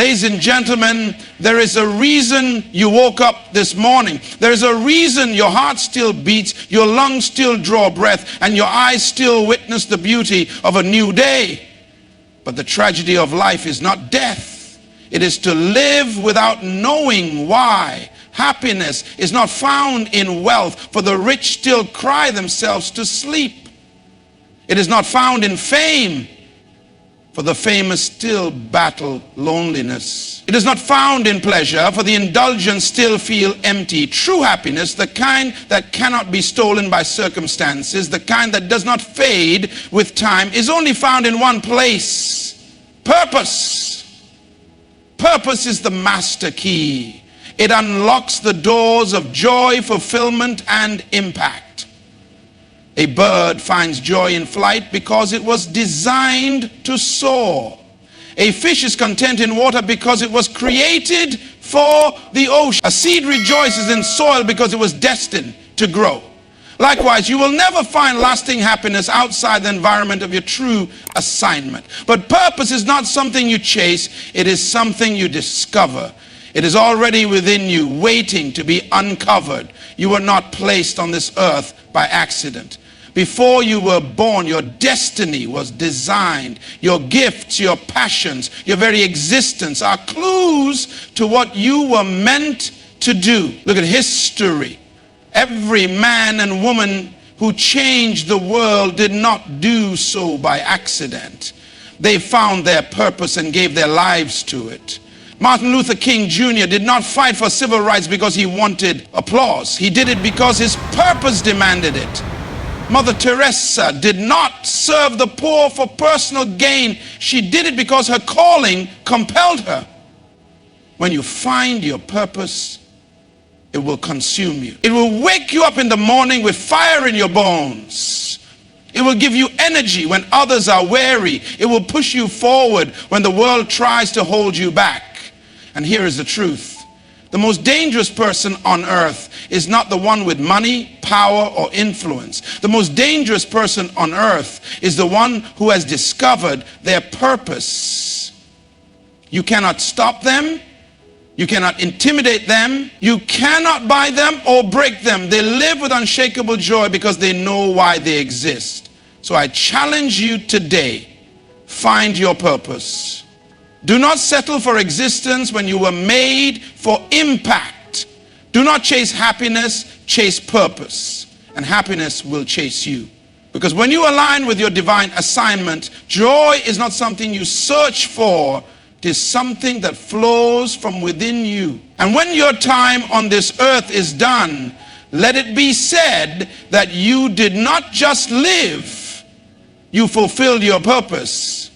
Ladies and gentlemen, there is a reason you woke up this morning. There is a reason your heart still beats, your lungs still draw breath, and your eyes still witness the beauty of a new day. But the tragedy of life is not death. It is to live without knowing why. Happiness is not found in wealth, for the rich still cry themselves to sleep. It is not found in fame, for the famous still battle loneliness. It is not found in pleasure, for the indulgent still feel empty. True happiness, the kind that cannot be stolen by circumstances, the kind that does not fade with time, is only found in one place: purpose. Purpose is the master key. It unlocks the doors of joy, fulfillment, and impact. A bird finds joy in flight because it was designed to soar. A fish is content in water because it was created for the ocean. A seed rejoices in soil because it was destined to grow. Likewise, you will never find lasting happiness outside the environment of your true assignment. But purpose is not something you chase, it is something you discover. It is already within you, waiting to be uncovered. You were not placed on this earth by accident. Before you were born, your destiny was designed. Your gifts, your passions, your very existence are clues to what you were meant to do. Look at history. Every man and woman who changed the world did not do so by accident. They found their purpose and gave their lives to it. Martin Luther King Jr. did not fight for civil rights because he wanted applause. He did it because his purpose demanded it. Mother Teresa did not serve the poor for personal gain. She did it because her calling compelled her. When you find your purpose, it will consume you. It will wake you up in the morning with fire in your bones. It will give you energy when others are weary. It will push you forward when the world tries to hold you back. And here is the truth. The most dangerous person on earth is not the one with money, power, or influence. The most dangerous person on earth is the one who has discovered their purpose. You cannot stop them. You cannot intimidate them. You cannot buy them or break them. They live with unshakable joy because they know why they exist. So I challenge you today, find your purpose. Do not settle for existence when you were made for impact. Do not chase happiness, chase purpose. And happiness will chase you. Because when you align with your divine assignment, joy is not something you search for. It is something that flows from within you. And when your time on this earth is done, let it be said that you did not just live, you fulfilled your purpose.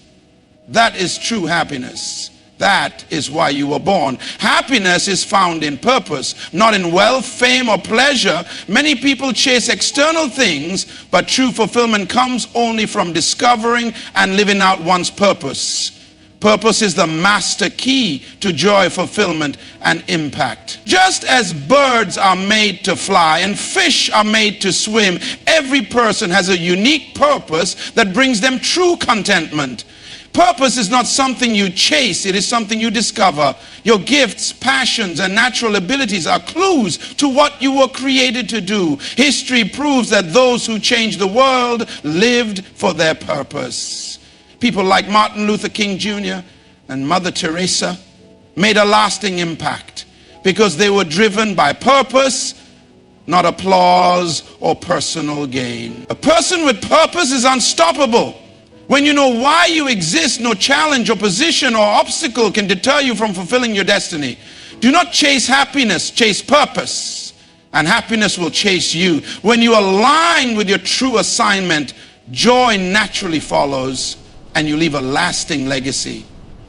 That is true happiness. That is why you were born. Happiness is found in purpose, not in wealth, fame, or pleasure. Many people chase external things, but true fulfillment comes only from discovering and living out one's purpose. Purpose is the master key to joy, fulfillment, and impact. Just as birds are made to fly and fish are made to swim, every person has a unique purpose that brings them true contentment. Purpose is not something you chase, it is something you discover. Your gifts, passions, and natural abilities are clues to what you were created to do. History proves that those who changed the world lived for their purpose. People like Martin Luther King Jr. and Mother Teresa made a lasting impact because they were driven by purpose, not applause or personal gain. A person with purpose is unstoppable. When you know why you exist, no challenge, opposition, or obstacle can deter you from fulfilling your destiny. Do not chase happiness, chase purpose, and happiness will chase you. When you align with your true assignment, joy naturally follows, and you leave a lasting legacy.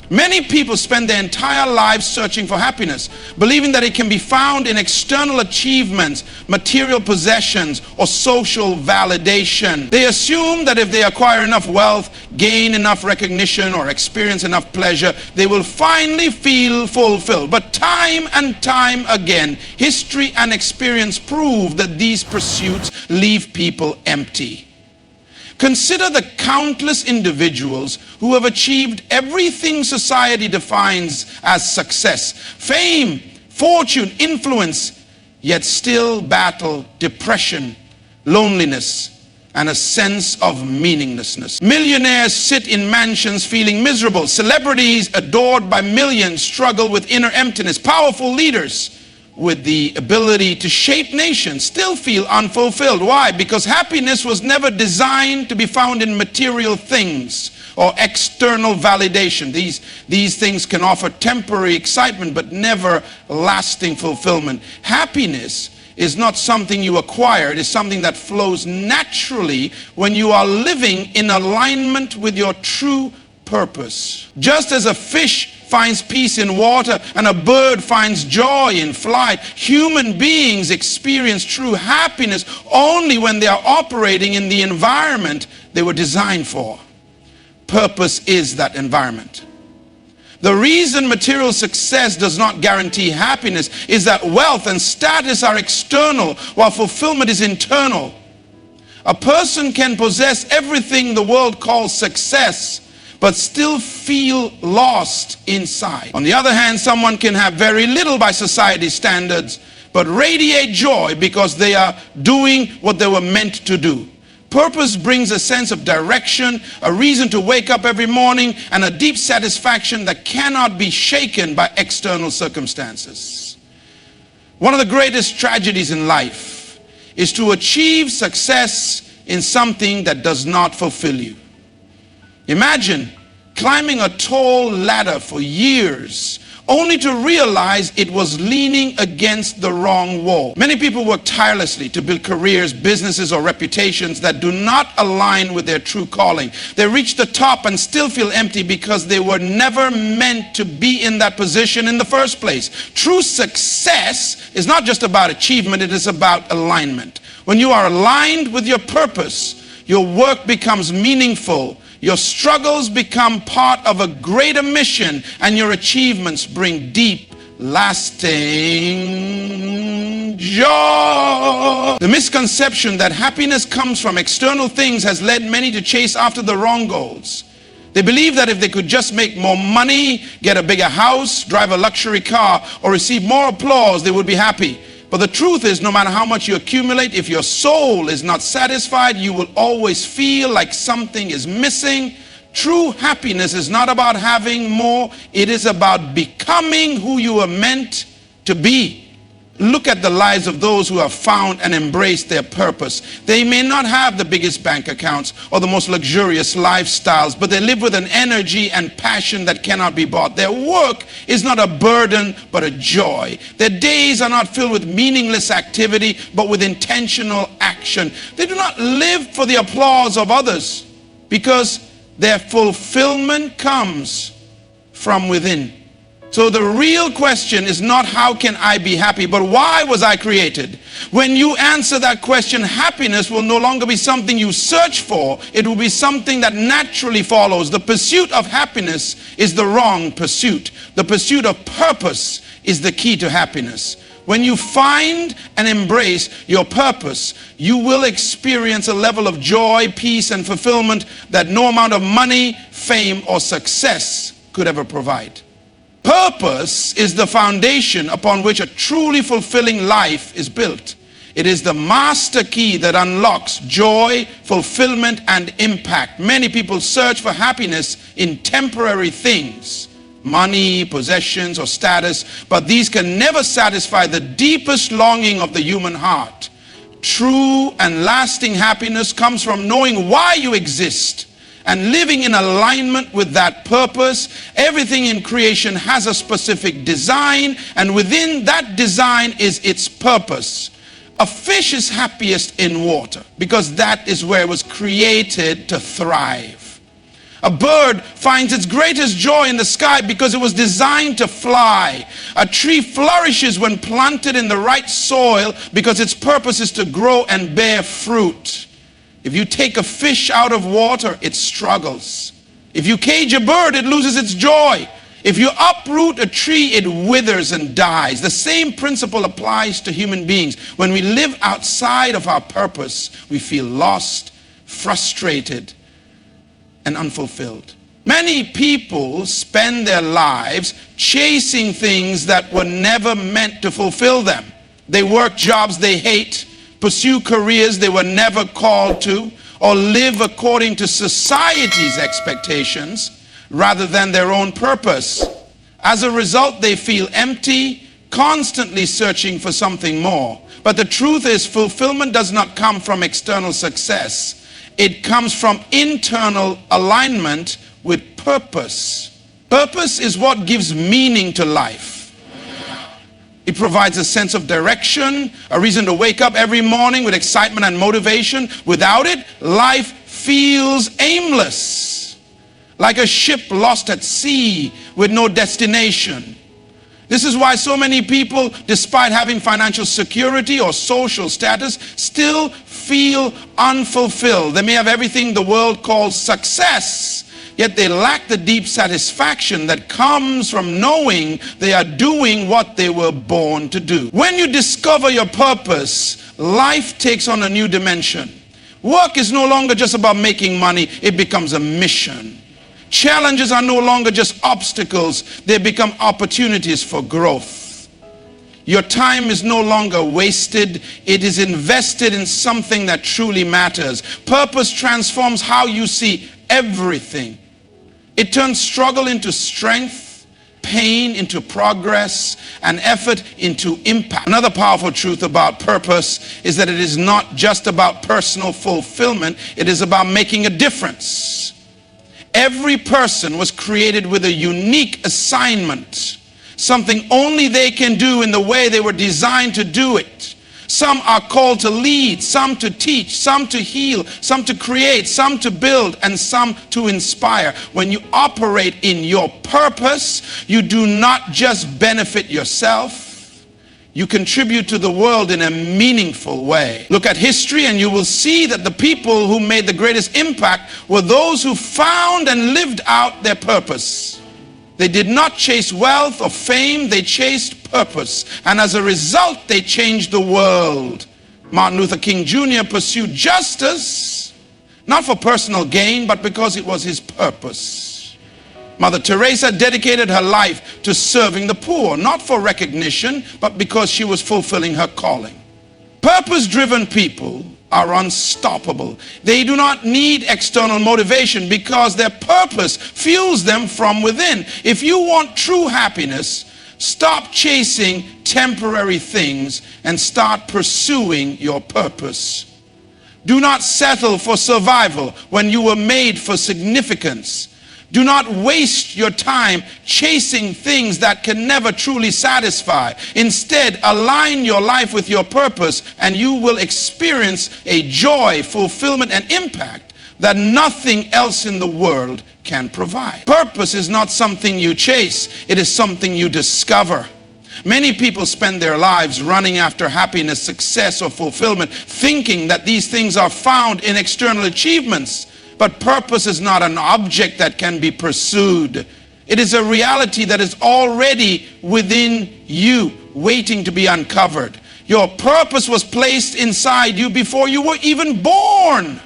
Many people spend their entire lives searching for happiness, believing that it can be found in external achievements, material possessions, or social validation. They assume that if they acquire enough wealth, gain enough recognition, or experience enough pleasure, they will finally feel fulfilled. But time and time again, history and experience prove that these pursuits leave people empty. Consider the countless individuals who have achieved everything society defines as success: fame, fortune, influence, yet still battle depression, loneliness, and a sense of meaninglessness. Millionaires sit in mansions feeling miserable. Celebrities adored by millions struggle with inner emptiness. Powerful leaders with the ability to shape nations still feel unfulfilled. Why? Because happiness was never designed to be found in material things or external validation. These things can offer temporary excitement but never lasting fulfillment. Happiness is not something you acquire. It is something that flows naturally when you are living in alignment with your true purpose. Just as a fish finds peace in water and a bird finds joy in flight, human beings experience true happiness only when they are operating in the environment they were designed for. Purpose is that environment. The reason material success does not guarantee happiness is that wealth and status are external while fulfillment is internal. A person can possess everything the world calls success but still feel lost inside. On the other hand, someone can have very little by society's standards but radiate joy because they are doing what they were meant to do. Purpose brings a sense of direction, a reason to wake up every morning, and a deep satisfaction that cannot be shaken by external circumstances. One of the greatest tragedies in life is to achieve success in something that does not fulfill you. Imagine climbing a tall ladder for years only to realize it was leaning against the wrong wall. Many people work tirelessly to build careers, businesses, or reputations that do not align with their true calling. They reach the top and still feel empty because they were never meant to be in that position in the first place. True success is not just about achievement, it is about alignment. When you are aligned with your purpose, your work becomes meaningful. Your struggles become part of a greater mission, and your achievements bring deep, lasting joy. The misconception that happiness comes from external things has led many to chase after the wrong goals. They believe that if they could just make more money, get a bigger house, drive a luxury car, or receive more applause, they would be happy. But the truth is, no matter how much you accumulate, if your soul is not satisfied, you will always feel like something is missing. True happiness is not about having more. It is about becoming who you are meant to be. Look at the lives of those who have found and embraced their purpose. They may not have the biggest bank accounts or the most luxurious lifestyles, but they live with an energy and passion that cannot be bought. Their work is not a burden, but a joy. Their days are not filled with meaningless activity, but with intentional action. They do not live for the applause of others because their fulfillment comes from within. So the real question is not how can I be happy, but why was I created? When you answer that question, happiness will no longer be something you search for. It will be something that naturally follows. The pursuit of happiness is the wrong pursuit. The pursuit of purpose is the key to happiness. When you find and embrace your purpose, you will experience a level of joy, peace, and fulfillment that no amount of money, fame, or success could ever provide. Purpose is the foundation upon which a truly fulfilling life is built. It is the master key that unlocks joy, fulfillment, and impact. Many people search for happiness in temporary things, money, possessions, or status, but these can never satisfy the deepest longing of the human heart. True and lasting happiness comes from knowing why you exist and living in alignment with that purpose. Everything in creation has a specific design, and within that design is its purpose. A fish is happiest in water because that is where it was created to thrive. A bird finds its greatest joy in the sky because it was designed to fly. A tree flourishes when planted in the right soil because its purpose is to grow and bear fruit. If you take a fish out of water, it struggles. If you cage a bird, it loses its joy. If you uproot a tree, it withers and dies. The same principle applies to human beings. When we live outside of our purpose, we feel lost, frustrated, and unfulfilled. Many people spend their lives chasing things that were never meant to fulfill them. They work jobs they hate, pursue careers they were never called to, or live according to society's expectations rather than their own purpose. As a result, they feel empty, constantly searching for something more. But the truth is, fulfillment does not come from external success. It comes from internal alignment with purpose. Purpose is what gives meaning to life. It provides a sense of direction, a reason to wake up every morning with excitement and motivation. Without it, life feels aimless, like a ship lost at sea with no destination. This is why so many people, despite having financial security or social status, still feel unfulfilled. They may have everything the world calls success, yet they lack the deep satisfaction that comes from knowing they are doing what they were born to do. When you discover your purpose, life takes on a new dimension. Work is no longer just about making money, it becomes a mission. Challenges are no longer just obstacles, they become opportunities for growth. Your time is no longer wasted, it is invested in something that truly matters. Purpose transforms how you see everything. It turns struggle into strength, pain into progress, and effort into impact. Another powerful truth about purpose is that it is not just about personal fulfillment, it is about making a difference. Every person was created with a unique assignment, something only they can do in the way they were designed to do it. Some are called to lead, some to teach, some to heal, some to create, some to build, and some to inspire. When you operate in your purpose, you do not just benefit yourself, you contribute to the world in a meaningful way. Look at history and you will see that the people who made the greatest impact were those who found and lived out their purpose. They did not chase wealth or fame, they chased purpose. And as a result, they changed the world. Martin Luther King Jr. pursued justice, not for personal gain, but because it was his purpose. Mother Teresa dedicated her life to serving the poor, not for recognition, but because she was fulfilling her calling. Purpose-driven people are unstoppable. They do not need external motivation because their purpose fuels them from within. If you want true happiness, stop chasing temporary things and start pursuing your purpose. Do not settle for survival when you were made for significance. Do not waste your time chasing things that can never truly satisfy. Instead, align your life with your purpose and you will experience a joy, fulfillment, and impact that nothing else in the world can provide. Purpose is not something you chase, it is something you discover. Many people spend their lives running after happiness, success, or fulfillment, thinking that these things are found in external achievements. But purpose is not an object that can be pursued. It is a reality that is already within you, waiting to be uncovered. Your purpose was placed inside you before you were even born.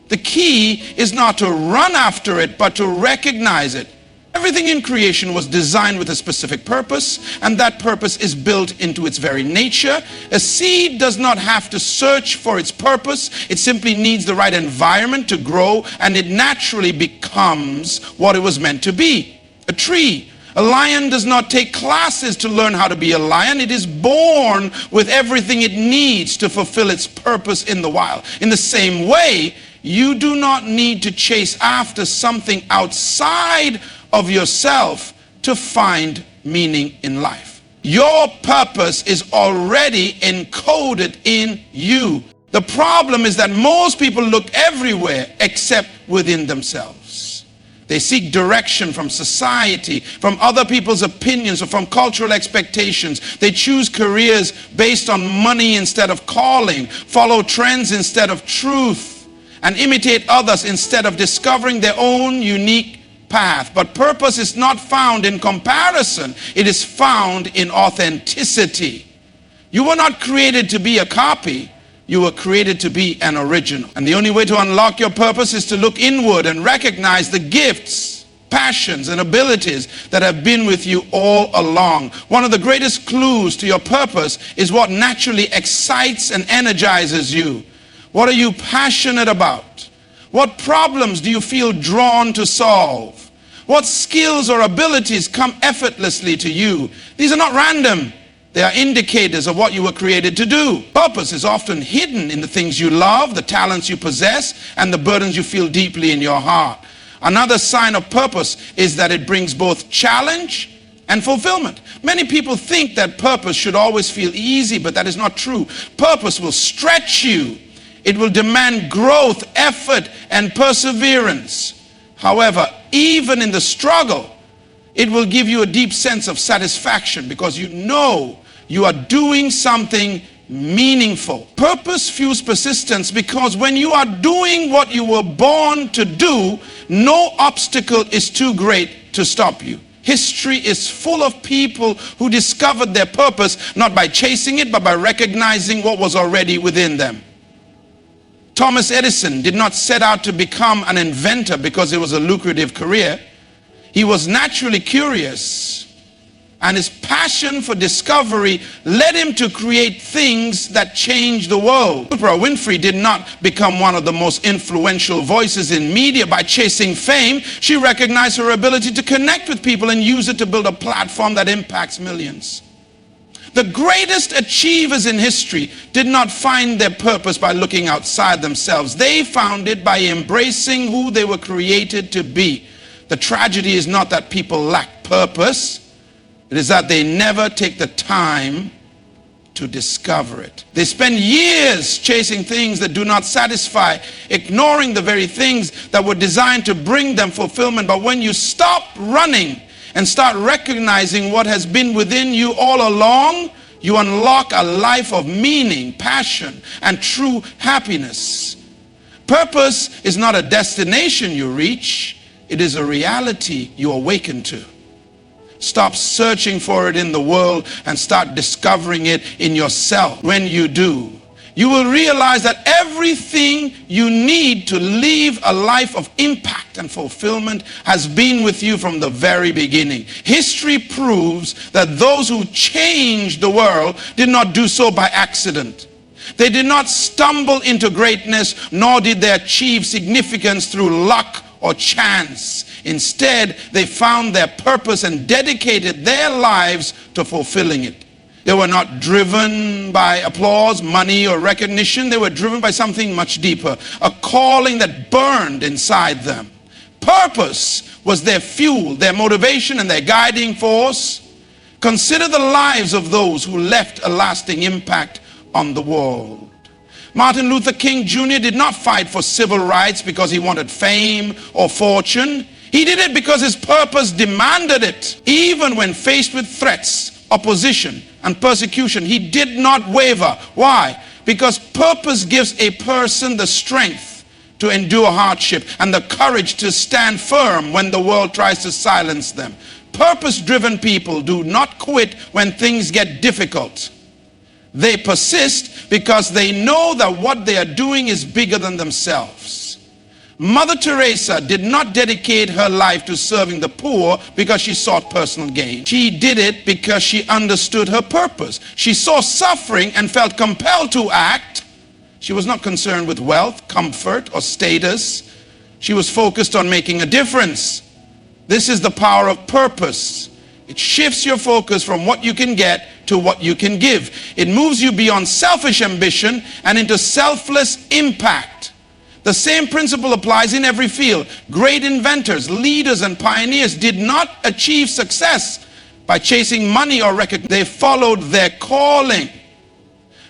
The key is not to run after it, but to recognize it. Everything in creation was designed with a specific purpose, and that purpose is built into its very nature. A seed does not have to search for its purpose. It simply needs the right environment to grow, and it naturally becomes what it was meant to be. A tree. A lion does not take classes to learn how to be a lion. It is born with everything it needs to fulfill its purpose in the wild. In the same way, you do not need to chase after something outside of yourself to find meaning in life. Your purpose is already encoded in you. The problem is that most people look everywhere except within themselves. They seek direction from society, from other people's opinions, or from cultural expectations. They choose careers based on money instead of calling, follow trends instead of truth, and imitate others instead of discovering their own unique path. But purpose is not found in comparison. It is found in authenticity. You were not created to be a copy. You were created to be an original. And the only way to unlock your purpose is to look inward and recognize the gifts, passions, and abilities that have been with you all along. One of the greatest clues to your purpose is what naturally excites and energizes you. What are you passionate about? What problems do you feel drawn to solve? What skills or abilities come effortlessly to you? These are not random. They are indicators of what you were created to do. Purpose is often hidden in the things you love, the talents you possess, and the burdens you feel deeply in your heart. Another sign of purpose is that it brings both challenge and fulfillment. Many people think that purpose should always feel easy, but that is not true. Purpose will stretch you. It will demand growth, effort, and perseverance. However, even in the struggle, it will give you a deep sense of satisfaction because you know you are doing something meaningful. Purpose fuels persistence because when you are doing what you were born to do, no obstacle is too great to stop you. History is full of people who discovered their purpose not by chasing it, but by recognizing what was already within them. Thomas Edison did not set out to become an inventor because it was a lucrative career. He was naturally curious, and his passion for discovery led him to create things that changed the world. Oprah Winfrey did not become one of the most influential voices in media by chasing fame. She recognized her ability to connect with people and use it to build a platform that impacts millions. The greatest achievers in history did not find their purpose by looking outside themselves. They found it by embracing who they were created to be. The tragedy is not that people lack purpose. It is that they never take the time to discover it. They spend years chasing things that do not satisfy, ignoring the very things that were designed to bring them fulfillment. But when you stop running and start recognizing what has been within you all along, you unlock a life of meaning, passion, and true happiness. Purpose is not a destination you reach. It is a reality you awaken to. Stop searching for it in the world and start discovering it in yourself. When you do, you will realize that everything you need to live a life of impact and fulfillment has been with you from the very beginning. History proves that those who changed the world did not do so by accident. They did not stumble into greatness, nor did they achieve significance through luck or chance. Instead, they found their purpose and dedicated their lives to fulfilling it. They were not driven by applause, money, or recognition. They were driven by something much deeper, a calling that burned inside them. Purpose was their fuel, their motivation, and their guiding force. Consider the lives of those who left a lasting impact on the world. Martin Luther King Jr. did not fight for civil rights because he wanted fame or fortune. He did it because his purpose demanded it. Even when faced with threats, opposition, and persecution, he did not waver. Why? Because purpose gives a person the strength to endure hardship and the courage to stand firm when the world tries to silence them. Purpose-driven people do not quit when things get difficult. They persist because they know that what they are doing is bigger than themselves. Mother Teresa did not dedicate her life to serving the poor because she sought personal gain. She did it because she understood her purpose. She saw suffering and felt compelled to act. She was not concerned with wealth, comfort, or status. She was focused on making a difference. This is the power of purpose. It shifts your focus from what you can get to what you can give. It moves you beyond selfish ambition and into selfless impact. The same principle applies in every field. Great inventors, leaders, and pioneers did not achieve success by chasing money or recognition. They followed their calling.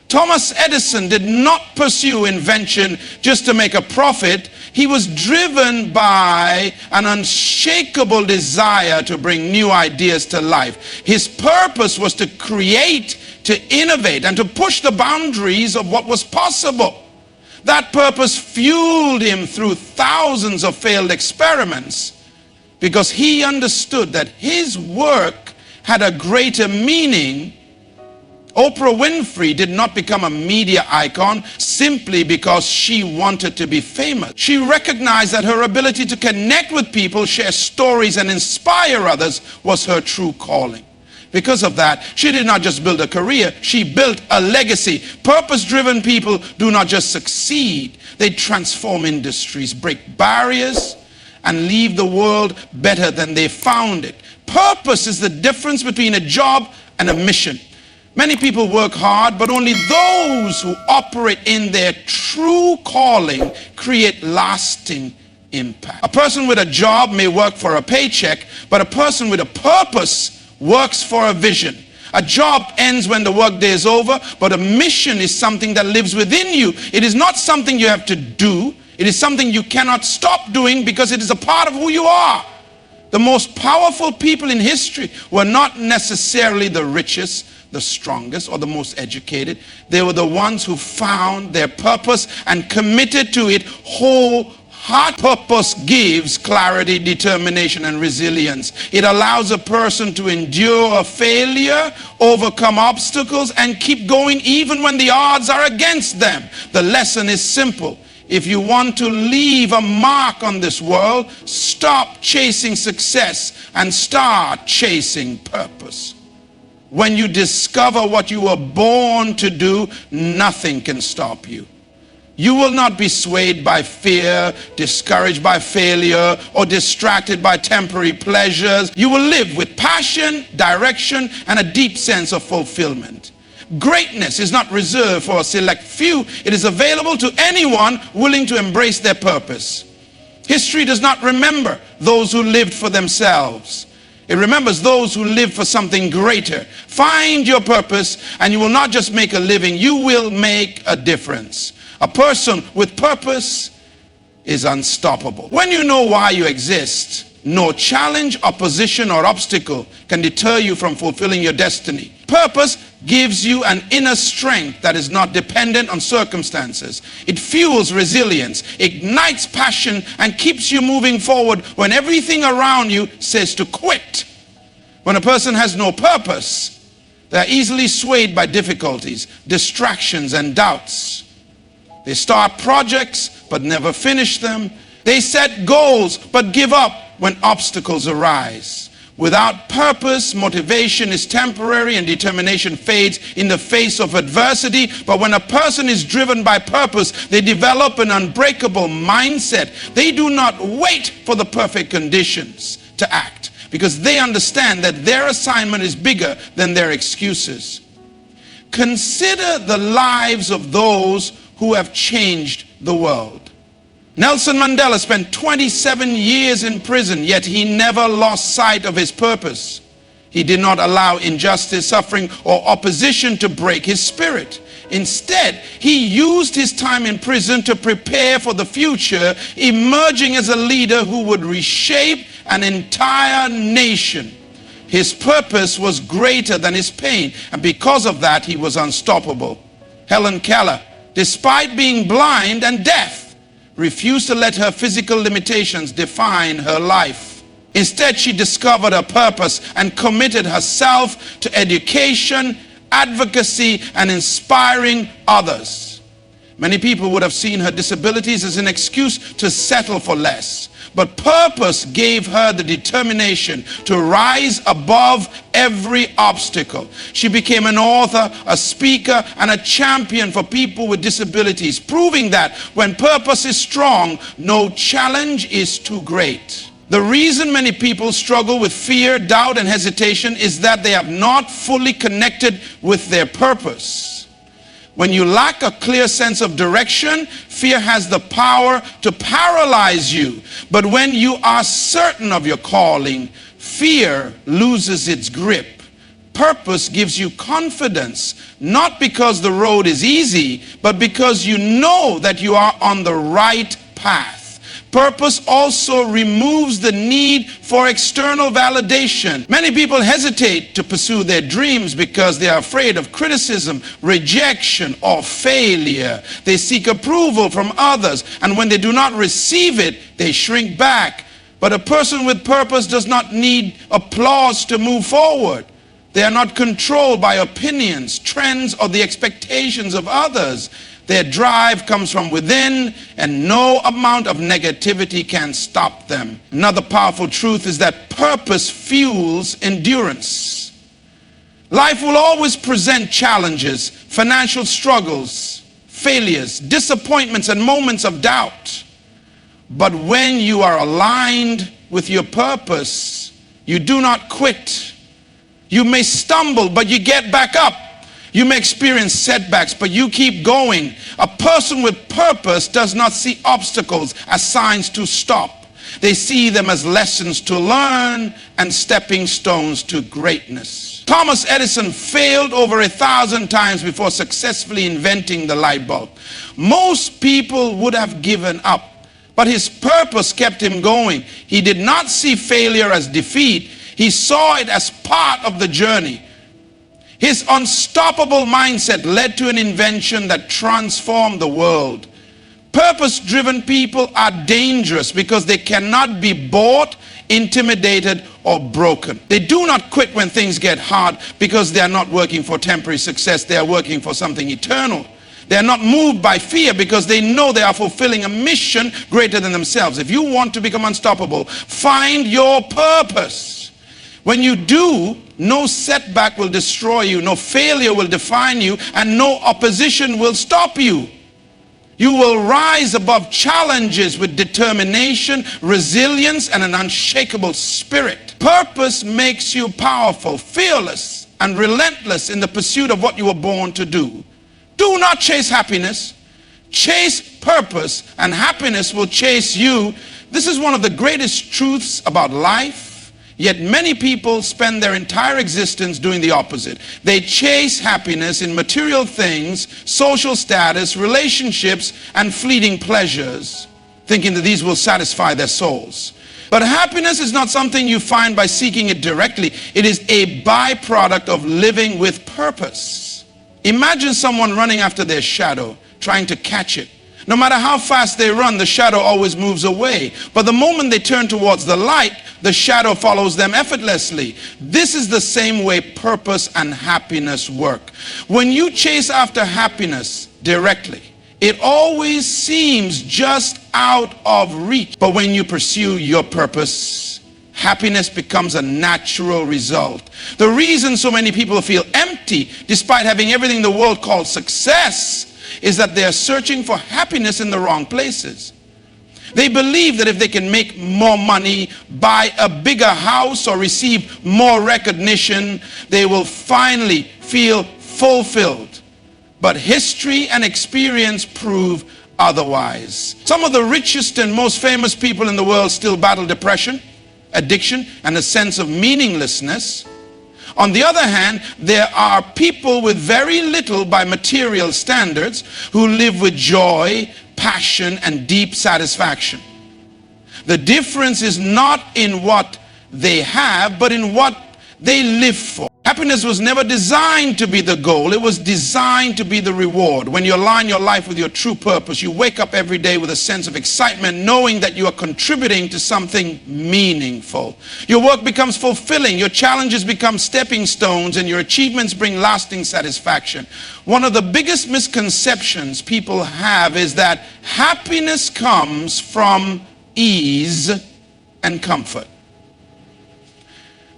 Thomas Edison did not pursue invention just to make a profit. He was driven by an unshakable desire to bring new ideas to life. His purpose was to create, to innovate, and to push the boundaries of what was possible. That purpose fueled him through thousands of failed experiments because he understood that his work had a greater meaning Oprah Winfrey did not become a media icon simply because she wanted to be famous. She recognized that her ability to connect with people, share stories, and inspire others was her true calling. Because of that, she did not just build a career, she built a legacy. Purpose-driven people do not just succeed, they transform industries, break barriers, and leave the world better than they found it. Purpose is the difference between a job and a mission. Many people work hard, but only those who operate in their true calling create lasting impact. A person with a job may work for a paycheck, but a person with a purpose works for a vision. A job ends when the workday is over, but a mission is something that lives within you. It is not something you have to do. It is something you cannot stop doing because it is a part of who you are. The most powerful people in history were not necessarily the richest, the strongest, or the most educated. They were the ones who found their purpose and committed to it wholeheartedly. Purpose gives clarity, determination, and resilience. It allows a person to endure a failure, overcome obstacles, and keep going even when the odds are against them. The lesson is simple. If you want to leave a mark on this world, stop chasing success and start chasing purpose. When you discover what you were born to do, nothing can stop you. You will not be swayed by fear, discouraged by failure, or distracted by temporary pleasures. You will live with passion, direction, and a deep sense of fulfillment. Greatness is not reserved for a select few. It is available to anyone willing to embrace their purpose. History does not remember those who lived for themselves. It remembers those who live for something greater. Find your purpose and you will not just make a living, you will make a difference. A person with purpose is unstoppable. When you know why you exist, no challenge, opposition, or obstacle can deter you from fulfilling your destiny. Purpose gives you an inner strength that is not dependent on circumstances. It fuels resilience, ignites passion, and keeps you moving forward when everything around you says to quit. When a person has no purpose, they are easily swayed by difficulties, distractions, and doubts. They start projects but never finish them. They set goals but give up when obstacles arise. Without purpose, motivation is temporary and determination fades in the face of adversity. But when a person is driven by purpose, they develop an unbreakable mindset. They do not wait for the perfect conditions to act because they understand that their assignment is bigger than their excuses. Consider the lives of those who have changed the world. Nelson Mandela spent 27 years in prison, yet he never lost sight of his purpose. He did not allow injustice, suffering, or opposition to break his spirit. Instead, he used his time in prison to prepare for the future, emerging as a leader who would reshape an entire nation. His purpose was greater than his pain, and because of that, he was unstoppable. Helen Keller, despite being blind and deaf, refused to let her physical limitations define her life. Instead, she discovered her purpose and committed herself to education, advocacy, and inspiring others. Many people would have seen her disabilities as an excuse to settle for less. But purpose gave her the determination to rise above every obstacle. She became an author, a speaker, and a champion for people with disabilities, proving that when purpose is strong, no challenge is too great. The reason many people struggle with fear, doubt, and hesitation is that they have not fully connected with their purpose. When you lack a clear sense of direction, fear has the power to paralyze you. But when you are certain of your calling, fear loses its grip. Purpose gives you confidence, not because the road is easy, but because you know that you are on the right path. Purpose also removes the need for external validation. Many people hesitate to pursue their dreams because they are afraid of criticism, rejection, or failure. They seek approval from others, and when they do not receive it, they shrink back. But a person with purpose does not need applause to move forward. They are not controlled by opinions, trends, or the expectations of others. Their drive comes from within, and no amount of negativity can stop them. Another powerful truth is that purpose fuels endurance. Life will always present challenges, financial struggles, failures, disappointments, and moments of doubt. But when you are aligned with your purpose, you do not quit. You may stumble, but you get back up. You may experience setbacks, but you keep going. A person with purpose does not see obstacles as signs to stop. They see them as lessons to learn and stepping stones to greatness. Thomas Edison failed over 1,000 times before successfully inventing the light bulb. Most people would have given up, but his purpose kept him going. He did not see failure as defeat. He saw it as part of the journey. His unstoppable mindset led to an invention that transformed the world. Purpose-driven people are dangerous because they cannot be bought, intimidated, or broken. They do not quit when things get hard because they are not working for temporary success. They are working for something eternal. They are not moved by fear because they know they are fulfilling a mission greater than themselves. If you want to become unstoppable, find your purpose. When you do, no setback will destroy you, no failure will define you, and no opposition will stop you. You will rise above challenges with determination, resilience, and an unshakable spirit. Purpose makes you powerful, fearless, and relentless in the pursuit of what you were born to do. Do not chase happiness. Chase purpose, and happiness will chase you. This is one of the greatest truths about life. Yet many people spend their entire existence doing the opposite. They chase happiness in material things, social status, relationships, and fleeting pleasures, thinking that these will satisfy their souls. But happiness is not something you find by seeking it directly. It is a byproduct of living with purpose. Imagine someone running after their shadow, trying to catch it. No matter how fast they run, the shadow always moves away. But the moment they turn towards the light, the shadow follows them effortlessly. This is the same way purpose and happiness work. When you chase after happiness directly, it always seems just out of reach. But when you pursue your purpose, happiness becomes a natural result. The reason so many people feel empty, despite having everything the world calls success, is that they are searching for happiness in the wrong places. They believe that if they can make more money, buy a bigger house, or receive more recognition, they will finally feel fulfilled. But history and experience prove otherwise. Some of the richest and most famous people in the world still battle depression, addiction, and a sense of meaninglessness. On the other hand, there are people with very little by material standards who live with joy, passion, and deep satisfaction. The difference is not in what they have, but in what they live for. Happiness was never designed to be the goal. It was designed to be the reward. When you align your life with your true purpose, you wake up every day with a sense of excitement, knowing that you are contributing to something meaningful. Your work becomes fulfilling, your challenges become stepping stones, and your achievements bring lasting satisfaction. One of the biggest misconceptions people have is that happiness comes from ease and comfort,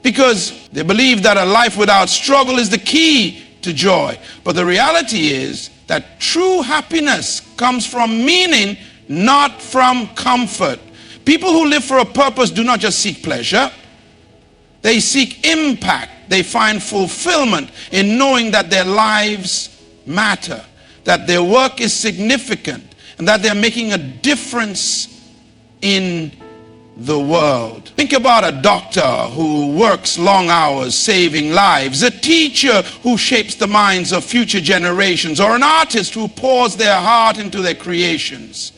because they believe that a life without struggle is the key to joy. But the reality is that true happiness comes from meaning, not from comfort. People who live for a purpose do not just seek pleasure. They seek impact. They find fulfillment in knowing that their lives matter, that their work is significant, and that they're making a difference in the world. Think about a doctor who works long hours saving lives, a teacher who shapes the minds of future generations, or an artist who pours their heart into their creations.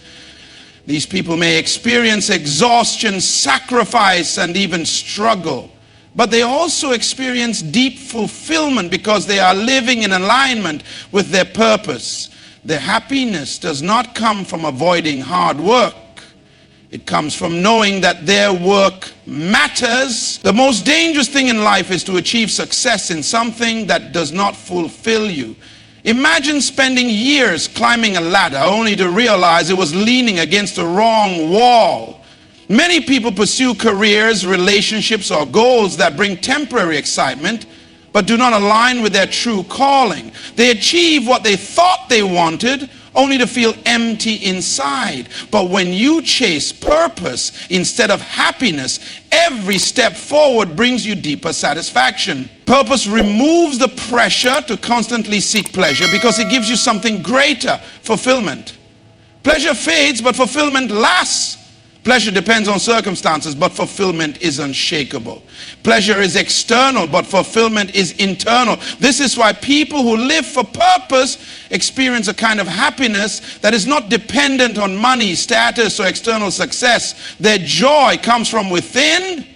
These people may experience exhaustion, sacrifice, and even struggle, but they also experience deep fulfillment because they are living in alignment with their purpose. Their happiness does not come from avoiding hard work. It comes from knowing that their work matters. The most dangerous thing in life is to achieve success in something that does not fulfill you. Imagine spending years climbing a ladder only to realize it was leaning against the wrong wall. Many people pursue careers, relationships, or goals that bring temporary excitement, but do not align with their true calling. They achieve what they thought they wanted, only to feel empty inside. But when you chase purpose instead of happiness, every step forward brings you deeper satisfaction. Purpose removes the pressure to constantly seek pleasure because it gives you something greater, fulfillment. Pleasure fades, but fulfillment lasts. Pleasure depends on circumstances, but fulfillment is unshakable. Pleasure is external, but fulfillment is internal. This is why people who live for purpose experience a kind of happiness that is not dependent on money, status, or external success. Their joy comes from within,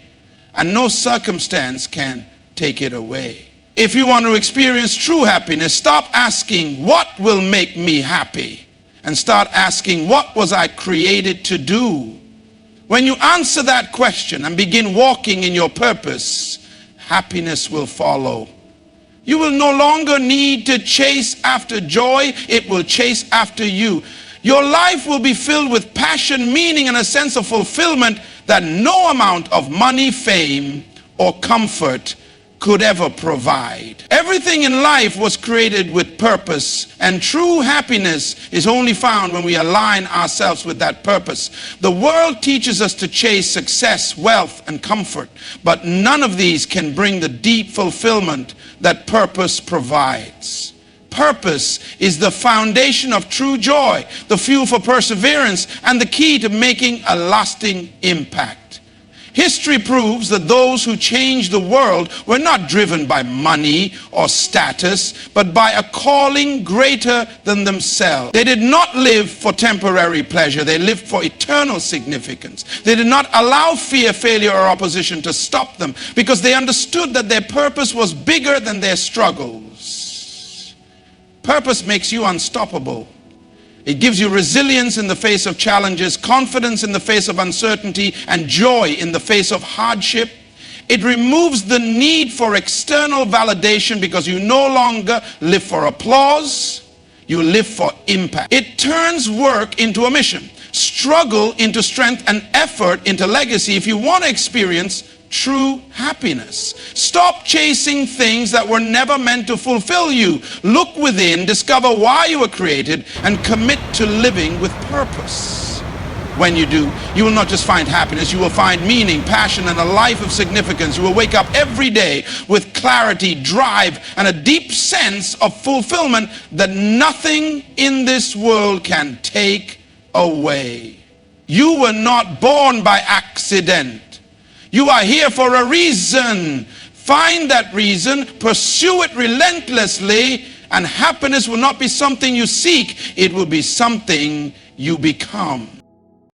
and no circumstance can take it away. If you want to experience true happiness, stop asking, "What will make me happy?" and start asking, "What was I created to do?" When you answer that question and begin walking in your purpose, happiness will follow. You will no longer need to chase after joy. It will chase after you. Your life will be filled with passion, meaning, and a sense of fulfillment that no amount of money, fame, or comfort could ever provide. Everything in life was created with purpose, and true happiness is only found when we align ourselves with that purpose. The world teaches us to chase success, wealth, and comfort, but none of these can bring the deep fulfillment that purpose provides. Purpose is the foundation of true joy, the fuel for perseverance, and the key to making a lasting impact. History proves that those who changed the world were not driven by money or status, but by a calling greater than themselves. They did not live for temporary pleasure. They lived for eternal significance. They did not allow fear, failure, or opposition to stop them because they understood that their purpose was bigger than their struggles. Purpose makes you unstoppable. It gives you resilience in the face of challenges, confidence in the face of uncertainty, and joy in the face of hardship. It removes the need for external validation because you no longer live for applause, you live for impact. It turns work into a mission, struggle into strength, and effort into legacy if you want to experience true happiness. Stop chasing things that were never meant to fulfill you. Look within, discover why you were created, and commit to living with purpose. When you do, you will not just find happiness, you will find meaning, passion, and a life of significance. You will wake up every day with clarity, drive, and a deep sense of fulfillment that nothing in this world can take away. You were not born by accident. You are here for a reason. Find that reason, pursue it relentlessly, and happiness will not be something you seek, it will be something you become.